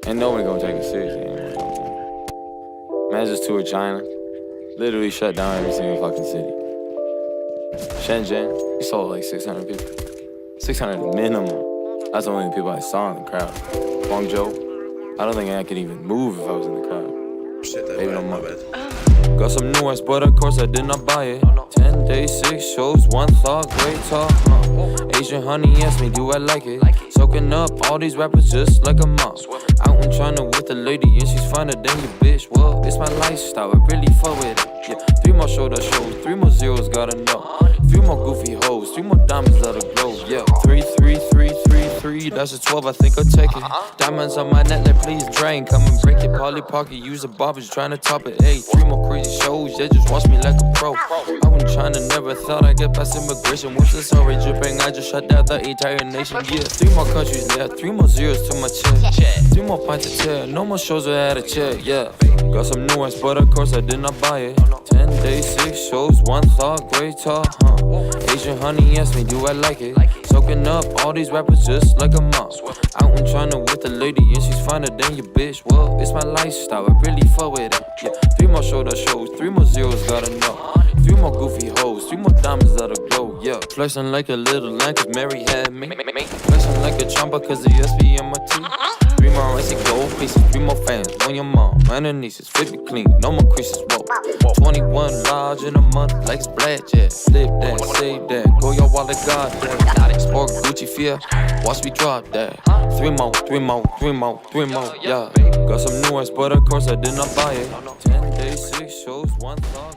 Ain't nobody gonna take it seriously anymore. Man, just toured China. Literally shut down every single fucking city. Shenzhen, we saw like 600 people. 600 minimum. That's the only people I saw in the crowd. Guangzhou, I don't think I could even move if I was in the crowd. Shit, that Maybe bad, no my more. bad. Got some new ones, but of course I did not buy it. 10 days, 6 shows, 1 thought, great talk. Asian honey asked me, do I like it? Soaking up all these rappers just like a mom. Out in China with a lady and she's finer than your bitch. Well, it's my lifestyle, I really fuck with it. Yeah, 3 more shoulder shows, 3 more zeros, gotta know. 3 more goofy hoes, 3 more diamonds that'll glow. Yeah, 3, 3, 3, 3, 3, that's a 12, I think I'll take it. Diamonds on my neck, like please drain. Come and break it, Polly Pocket, use a barbers trying to top it. Hey, 3 more crazy shows, they just watch me like a pro. I went China, never thought I'd get past immigration. Once it's already dripping, I just shut down the entire nation. Yeah, 3 more countries there, 3 more zeros to my chest. 3 more pints of tear, no more shows without a check. Yeah, got some new ones, but of course I did not buy it. 10 days, 6 shows, 1 thought, great talk. Asian honey asked me, do I like it? Soaking up all these rappers just like a mom. Out in China with a lady and she's finer than your bitch. Well, it's my lifestyle, I really fuck with it. Yeah, 3 more shoulder shows, 3 more zeros, gotta know. 3 more goofy hoes, 3 more diamonds that'll glow. Yeah, flexing like a little lamb cause Mary had me. Flexing like a chomper cause the SB in my teeth. 3 more icy gold pieces, 3 more fans on your mom. And her nieces, fit me clean, no more creases, whoa. 21 large in a month like it's blackjack. Flip that, save that, go your wallet, got that. Sport Gucci fear, watch me drop that. 3 more, 3 more, 3 more, 3 more, yeah. Got some new ones, but of course I did not buy it. 10 days, 6 shows, 1 thought.